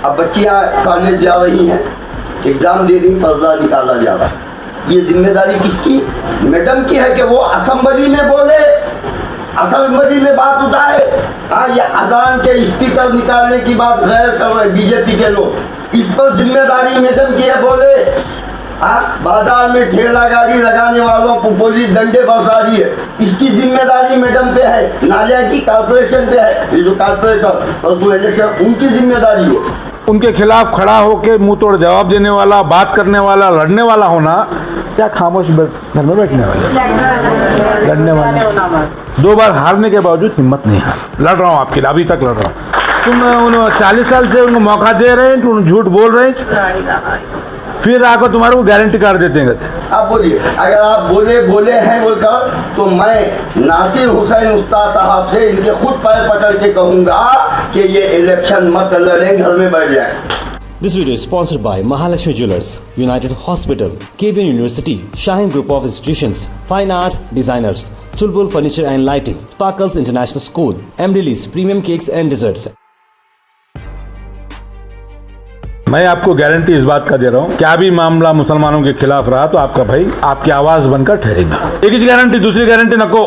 अब बच्चियाँ कॉलेज जा रही हैं, एग्ज़ाम दे रही, पर्दा निकाला जा रहा है। ये जिम्मेदारी किसकी? मैडम की है कि वो असेंबली में बोले, असेंबली में बात उठाए। हाँ, ये अजान के स्पीकर निकालने की बात गैर कर रहे बीजेपी के लोग, इस पर जिम्मेदारी मैडम की है बोले। हाँ, बाजार में ठेला गाड़ी लगाने वालों को पुलिस डंडे बरसा रही है, इसकी जिम्मेदारी मैडम पे है, नालिया की कारपोरेशन पे है। ये जो कारपोरेटर और इलेक्शन उनकी जिम्मेदारी हो। उनके खिलाफ खड़ा होकर मुंह तोड़ जवाब देने वाला, बात करने वाला, लड़ने वाला होना, क्या खामोश घर में बैठने वाले, लड़ने वाले। 2 बार हारने के बावजूद हिम्मत नहीं हार, लड़ रहा हूँ आपके लिए, अभी तक लड़ रहा हूँ। तुम उन 40 साल से उनको मौका दे रहे हैं, तुम झूठ बोल रहे हैं, फिर आकर तुम्हारे को गारंटी कार्ड देते हैं। आप बोलिए, अगर आप बोले हैं बोलकर, तो मैं नासिर हुसैन उस्ताद साहब से इनके खुद पैर पकड़ के कहूँगा कि ये इलेक्शन मत लड़ें, घर में बैठ जाए। This video is sponsored by Mahalakshmi Jewelers, United Hospital, KBN University, Shaheen Group of Institutions, Fine Art Designers, Chulbul Furniture and Lighting, Sparkles International School, Emily Premium Cakes and Desserts. मैं आपको guarantee इस बात का दे रहा हूँ, क्या भी मामला मुसलमानों के खिलाफ रहा तो आपका भाई आपकी आवाज बनकर ठहरेगा। एक ही गारंटी, दूसरी गारंटी नको।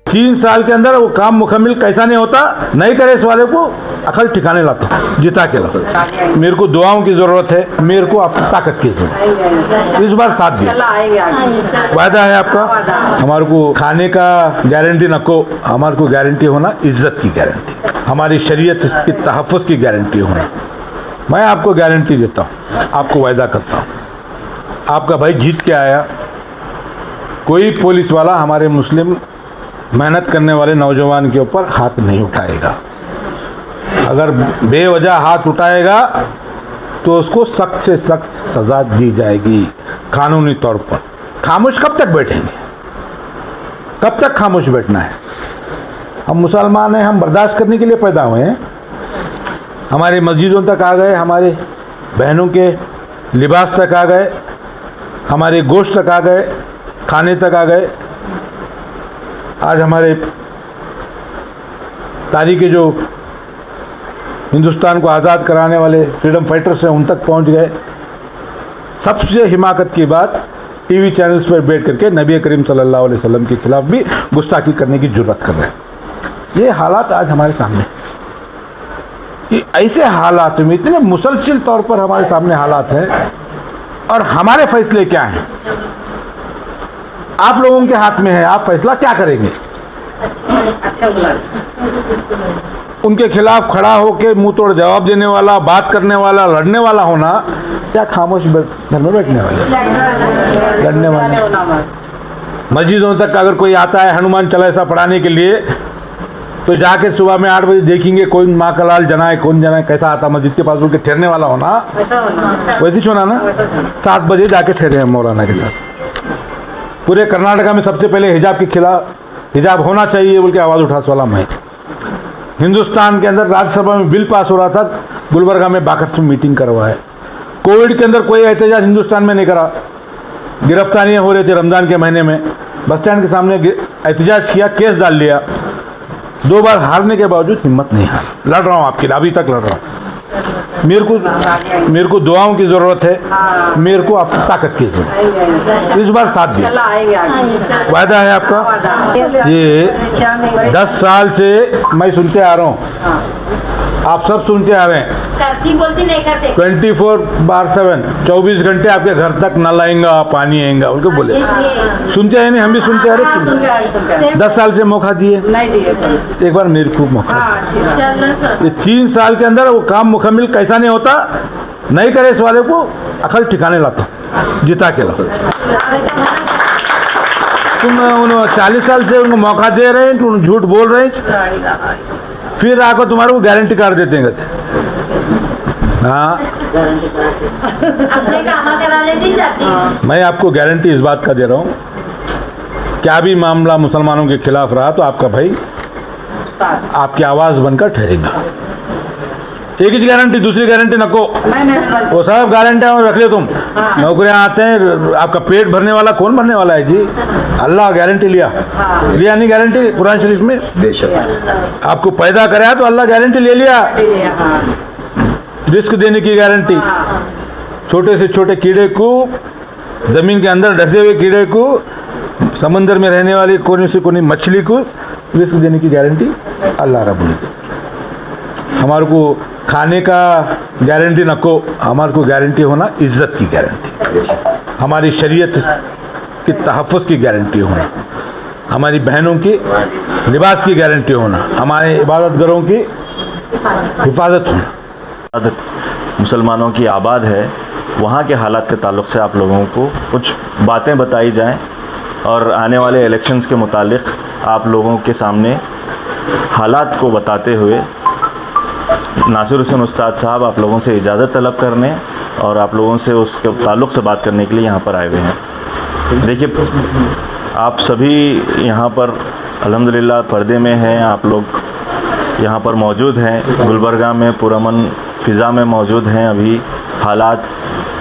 3 साल के अंदर वो काम मुकम्मल कैसा नहीं होता, नहीं करे इस वाले को अकल ठिकाने लाता, जिता के लाता। मेरे को दुआओं की जरूरत है, मेरे को आपकी ताकत की जरूरत है। इस बार साथ दिया, वायदा है आपका। हमारे को खाने का गारंटी नको, हमारे को गारंटी होना इज्जत की गारंटी, हमारी शरीयत की तहफ़्फ़ुज़ की गारंटी होना। मैं आपको गारंटी देता हूँ, आपको वायदा करता हूँ, आपका भाई जीत के आया। कोई पुलिस वाला हमारे मुस्लिम मेहनत करने वाले नौजवान के ऊपर हाथ नहीं उठाएगा। अगर बेवजह हाथ उठाएगा तो उसको सख्त से सख्त सज़ा दी जाएगी कानूनी तौर पर। खामोश कब तक बैठेंगे? कब तक खामोश बैठना है? हम मुसलमान हैं, हम बर्दाश्त करने के लिए पैदा हुए हैं। हमारे मस्जिदों तक आ गए, हमारे बहनों के लिबास तक आ गए, हमारे गोश्त तक आ गए, खाने तक आ गए। आज हमारे तारीख़ जो हिंदुस्तान को आज़ाद कराने वाले फ्रीडम फाइटर्स हैं उन तक पहुंच गए। सबसे हिमाकत की बात, टीवी चैनल्स पर बैठ करके नबी करीम सल्लल्लाहु अलैहि वसल्लम के खिलाफ भी गुस्ताखी करने की जुर्रत कर रहे हैं। ये हालात आज हमारे सामने, ये ऐसे हालात में इतने मुसलसल तौर पर हमारे सामने हालात हैं, और हमारे फैसले क्या हैं? आप लोगों के हाथ में है, आप फैसला क्या करेंगे? उनके खिलाफ खड़ा होकर मुंह तोड़ जवाब देने वाला, बात करने वाला, लड़ने वाला होना, क्या खामोश घर में बैठने वाले, लड़ने वाले। मस्जिदों तक अगर कोई आता है हनुमान चालीसा पढ़ाने के लिए, तो जाके सुबह में 8 बजे देखेंगे कौन माँ का लाल जनाए, कौन जनाए, कैसा आता मस्जिद के पास बोल के ठहरने वाला होना, वैसे छोड़ा ना। 7 बजे जाके ठहरे हैं मौलाना के साथ। पूरे कर्नाटका में सबसे पहले हिजाब के खिलाफ, हिजाब होना चाहिए बोल के आवाज़ उठास वाला मैं। हिंदुस्तान के अंदर राज्यसभा में बिल पास हो रहा था, गुलबर्गा में बाकस में मीटिंग करवाए। कोविड के अंदर कोई एहतजाज हिंदुस्तान में नहीं करा, गिरफ्तारियाँ हो रही थी रमज़ान के महीने में, बस स्टैंड के सामने एहतजाज किया, केस डाल लिया। 2 बार हारने के बावजूद हिम्मत नहीं हार, लड़ रहा हूँ आपके लिए, अभी तक लड़ रहा हूँ। मेरे को दुआओं की ज़रूरत है, मेरे को आपकी ताकत की ज़रूरत है। इस बार साथ दिया, वायदा है आपका। ये 10 साल से मैं सुनते आ रहा हूँ, आप सब सुनते आ रहे हैं, करती बोलती नहीं करते, 24/7 24 घंटे आपके घर तक नल आएगा, पानी आएगा उनको बोले, सुनते हैं नहीं? हम भी सुनते आ रहे। 10 साल से मौका दिए, एक बार मेरे को मौका। ये 3 साल के अंदर वो काम मुकम्मल कैसा नहीं होता, नहीं करे इस वाले को अकल ठिकाने लाता, जिता के लाता। तुम उन 40 साल से उनको मौका दे रहे हैं, तुम झूठ बोल रहे हैं, फिर आकर तुम्हारे को गारंटी कार्ड देते हैं। हाँ, अपने काम करा लेती जाती। मैं आपको गारंटी इस बात का दे रहा हूँ, क्या भी मामला मुसलमानों के खिलाफ रहा तो आपका भाई आपकी आवाज़ बनकर ठहरेगा। एक ही गारंटी, दूसरी गारंटी नको। वो सब गारंटियां रख ले तुम। नौकरियां आते हैं, आपका पेट भरने वाला कौन भरने वाला है जी? अल्लाह गारंटी लिया नहीं गारंटी कुरान शरीफ में? बेशक आपको पैदा कराया तो अल्लाह गारंटी ले लिया, रिस्क देने की गारंटी। छोटे से छोटे कीड़े को, जमीन के अंदर डसे हुए कीड़े को, समंदर में रहने वाली कोने से कोने मछली को रिस्क देने की गारंटी अल्लाह रब्बुल इज्जत। हमारे को खाने का गारंटी नको, हमारे को गारंटी होना इज्जत की गारंटी, हमारी शरीयत की तहफ़्फ़ुज़ की गारंटी होना, हमारी बहनों की लिबास की गारंटी होना, हमारे इबादत घरों की हिफाजत होना। मुसलमानों की आबाद है, वहाँ के हालात के ताल्लुक़ से आप लोगों को कुछ बातें बताई जाएं और आने वाले इलेक्शंस के मुतालिक आप लोगों के सामने हालात को बताते हुए नासिर हुसैन उस्ताद साहब आप लोगों से इजाज़त तलब करने और आप लोगों से उसके ताल्लुक़ से बात करने के लिए यहाँ पर आए हुए हैं। देखिए, आप सभी यहाँ पर अल्हम्दुलिल्लाह पर्दे में हैं, आप लोग यहाँ पर मौजूद हैं, गुलबर्गा में पुरअमन फ़िज़ा में मौजूद हैं। अभी हालात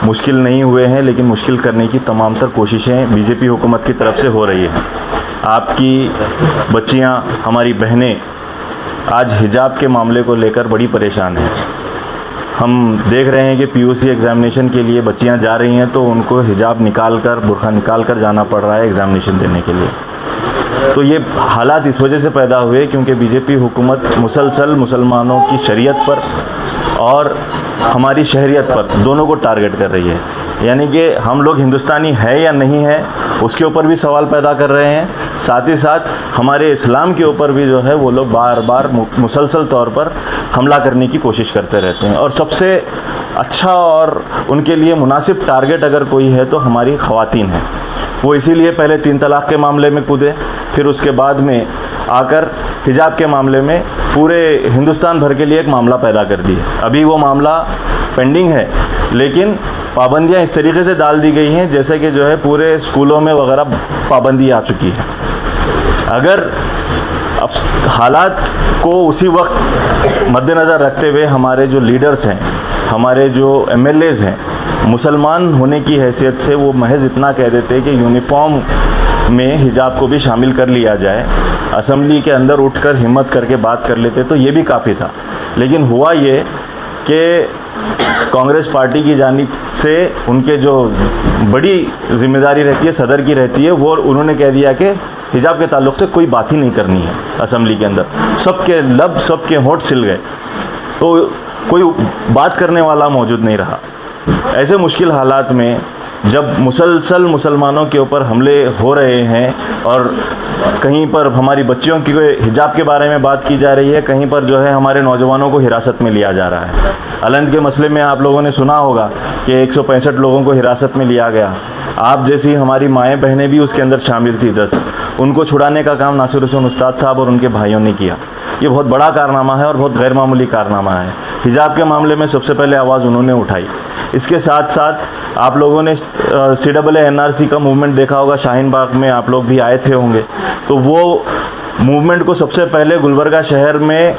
मुश्किल नहीं हुए हैं, लेकिन मुश्किल करने की तमाम तर कोशिशें बीजेपी हुकूमत की तरफ से हो रही हैं। आपकी बच्चियाँ, हमारी बहनें आज हिजाब के मामले को लेकर बड़ी परेशान हैं। हम देख रहे हैं कि पीयूसी एग्ज़ामिनेशन के लिए बच्चियां जा रही हैं तो उनको हिजाब निकाल कर, बुर्का निकाल कर जाना पड़ रहा है एग्ज़ामिनेशन देने के लिए। तो ये हालात इस वजह से पैदा हुए क्योंकि बीजेपी हुकूमत मुसलसल मुसलमानों की शरीयत पर और हमारी शहरियत पर दोनों को टारगेट कर रही है। यानी कि हम लोग हिंदुस्तानी है या नहीं है उसके ऊपर भी सवाल पैदा कर रहे हैं, साथ ही साथ हमारे इस्लाम के ऊपर भी जो है वो लोग बार बार मुसलसल तौर पर हमला करने की कोशिश करते रहते हैं। और सबसे अच्छा और उनके लिए मुनासिब टारगेट अगर कोई है तो हमारी ख़वातीन है। वो इसीलिए पहले 3 तलाक़ के मामले में कूदे, फिर उसके बाद में आकर हिजाब के मामले में पूरे हिंदुस्तान भर के लिए एक मामला पैदा कर दिए। अभी वो मामला पेंडिंग है, लेकिन पाबंदियां इस तरीके से डाल दी गई हैं जैसे कि जो है पूरे स्कूलों में वगैरह पाबंदी आ चुकी है। अगर हालात को उसी वक्त मद्देनज़र रखते हुए हमारे जो लीडर्स हैं, हमारे जो MLAs हैं, मुसलमान होने की हैसियत से वो महज इतना कह देते कि यूनिफॉर्म में हिजाब को भी शामिल कर लिया जाए, असम्बली के अंदर उठकर हिम्मत करके बात कर लेते तो ये भी काफ़ी था। लेकिन हुआ ये कि कांग्रेस पार्टी की जानिब से उनके जो बड़ी ज़िम्मेदारी रहती है सदर की रहती है, वो उन्होंने कह दिया कि हिजाब के ताल्लुक़ से कोई बात ही नहीं करनी है असम्बली के अंदर। सबके लब, सबके होंठ सिल गए, तो कोई बात करने वाला मौजूद नहीं रहा। ऐसे मुश्किल हालात में जब मुसलसल मुसलमानों के ऊपर हमले हो रहे हैं और कहीं पर हमारी बच्चियों की हिजाब के बारे में बात की जा रही है, कहीं पर जो है हमारे नौजवानों को हिरासत में लिया जा रहा है। अलंद के मसले में आप लोगों ने सुना होगा कि 165 लोगों को हिरासत में लिया गया। आप जैसी हमारी माएँ बहनें भी उसके अंदर शामिल थी 10। उनको छुड़ाने का काम नासिर हुसैन उस्ताद साहब और उनके भाइयों ने किया। ये बहुत बड़ा कारनामा है और बहुत गैर मामूली कारनामा है। हिजाब के मामले में सबसे पहले आवाज़ उन्होंने उठाई। इसके साथ साथ आप लोगों ने CAA NRC का मूवमेंट देखा होगा, शाहीन बाग में आप लोग भी आए थे होंगे। तो वो मूवमेंट को सबसे पहले गुलबर्गा शहर में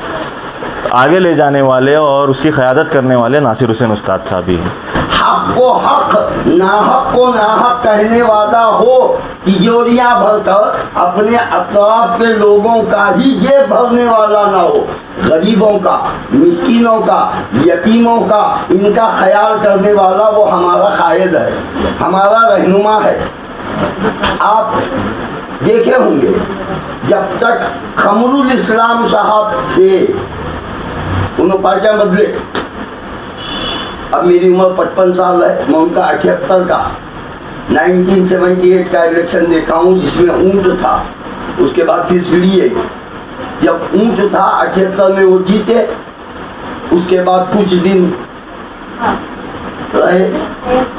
आगे ले जाने वाले और उसकी क़यादत करने वाले नासिर हुसैन उस्ताद साहब ही हैं। हक को हक, नाहक को नाहक कहने वाला हो, तिजोरियां भरकर अपने अतराफ के लोगों का ही जेब भरने वाला ना हो, गरीबों का, मिस्किनों का, यतीमों का, इनका ख्याल करने वाला वो हमारा कायद है, हमारा रहनुमा है। आप देखे होंगे जब तक कमरुल इस्लाम साहब थे, उन्होंने पार्टियां बदले। अब मेरी उम्र 55 साल है, मैं उनका 78 का 1978 का इलेक्शन देखा हूँ जिसमें ऊंट था, उसके बाद फिर सीढ़ी आई। जब ऊंट था 78 में वो जीते, उसके बाद कुछ दिन रहे,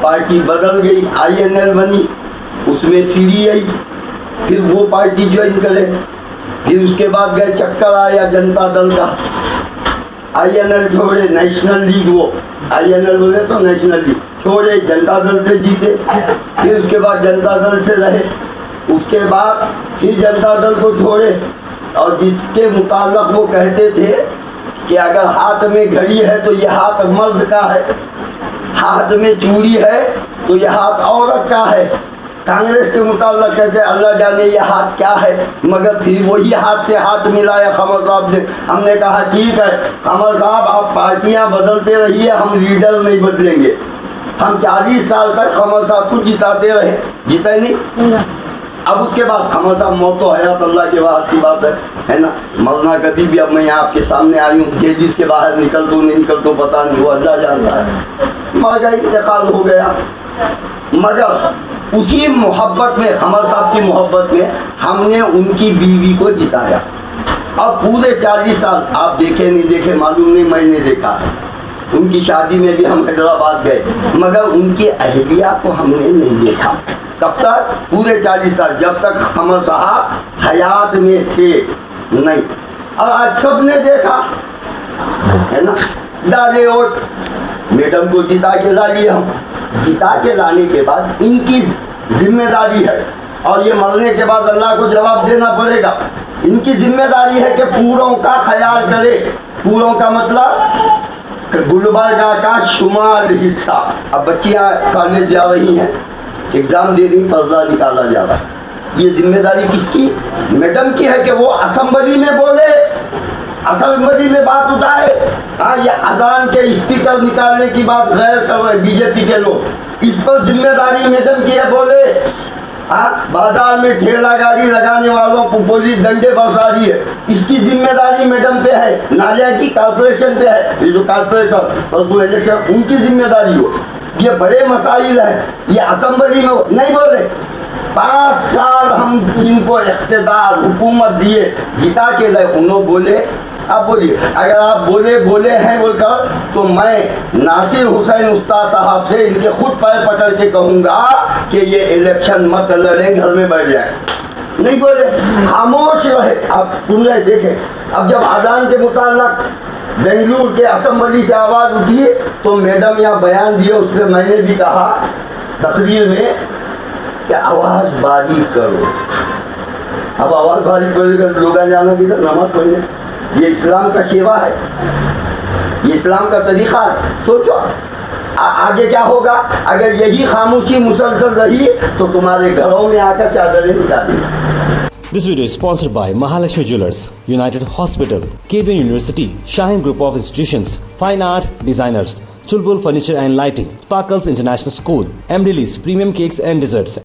पार्टी बदल गई, INL बनी, उसमें सीढ़ी आई, फिर वो पार्टी ज्वाइन करे, फिर उसके बाद गए चक्कर आया जनता दल का, INL छोड़े, नेशनल लीग, वो INL बोले तो नेशनल लीग छोड़े, जनता दल से जीते, फिर उसके बाद जनता दल से रहे, उसके बाद फिर जनता दल को छोड़े और जिसके मुताल्लिक़ वो कहते थे कि अगर हाथ में घड़ी है तो ये हाथ मर्द का है, हाथ में चूड़ी है तो ये हाथ औरत का है। कांग्रेस के मुताबिक कहते अल्लाह जाने ये हाथ क्या है, मगर फिर वही हाथ से हाथ मिलाया कमर साहब ने। हमने कहा ठीक है कमर साहब, आप पार्टियां बदलते रहिए, हम लीडर नहीं बदलेंगे। हम 40 साल तक कमर साहब को जिताते रहे, जीते नहीं। अब उसके बाद कमर साहब मौत तो हयात अल्लाह के बाद की बात है ना, मरना कभी भी। अब मैं यहाँ आपके सामने आई हूँ, जेलिस के बाहर निकल तो नहीं निकल तो पता नहीं, वो अल्लाह जानता है। मर गए, इंतकाल हो गया। मगर उसी मोहब्बत में, कमर साहब की मोहब्बत में हमने उनकी बीवी को जिताया। अब पूरे 40 साल आप देखे नहीं देखे मालूम नहीं, मैंने देखा है। उनकी शादी में भी हम हैदराबाद गए, मगर उनकी अहलिया को हमने नहीं देखा। कब तक? पूरे 40 साल, जब तक कमर साहब हयात में थे नहीं। और आज सबने देखा है ना, डाले वोट, मैडम को जिता के ला लिए हम। जिता के लाने के बाद इनकी जिम्मेदारी है, और ये मरने के बाद अल्लाह को जवाब देना पड़ेगा। इनकी जिम्मेदारी है कि पूरों का ख्याल करे। पूरों का मतलब गुलबर्गा का शुमार हिस्सा। अब बच्चियां कॉलेज जा रही हैं, एग्जाम दे रही, पर्दा निकाला जा रहा है। ये जिम्मेदारी किसकी? मैडम की है कि वो असेंबली में बोले, असेंबली में बात उठाए। हाँ, ये अजान के स्पीकर निकालने की बात गैर कर रहे बीजेपी के लोग, इस पर जिम्मेदारी मैडम की है बोले। हाँ, बाजार में ठेला गाड़ी लगाने वालों को पुलिस डंडे बरसा रही है, इसकी जिम्मेदारी मैडम पे है। नालिया की कारपोरेशन पे है, ये जो कारपोरेटर और वो इलेक्शन, उनकी जिम्मेदारी हो। ये बड़े मसाइल है, ये असेंबली में नहीं बोले। 5 साल हम जिनको इख्तिदार हुकूमत दिए, जिता के लाए, उन्होंने बोले। आप बोलिए, अगर आप बोले हैं बोलकर, तो मैं नासिर हुसैन उस्ताद साहब से इनके खुद पैर पकड़ के कहूँगा कि ये इलेक्शन मत लड़ें, घर में बैठ जाए। नहीं बोले, खामोश रहे। आप सुन रहे, देखें। अब जब अजान के मुताल्लिक बेंगलुरु के असेंबली से आवाज़ उठी तो मैडम यहाँ बयान दिए, उसमें मैंने भी कहा तकरीर में कि आवाज़ बारीक करो। अब आवाज़ बारीक करेगा, लोग जाना भी नमाज पढ़ने। ये इस्लाम का शेवा है, ये इस्लाम का तरीक़ा है। सोचो आगे क्या होगा अगर यही खामोशी मुसलसल रही तो तुम्हारे घरों में आकर चादरें निकालेंगे। This video is sponsored by Mahalakshmi Jewelers, United Hospital, KBN University, Shaheen Group of Institutions, Fine Art Designers, Chulbul Furniture and Lighting, Sparkles International School, Emrilis Premium Cakes and Desserts.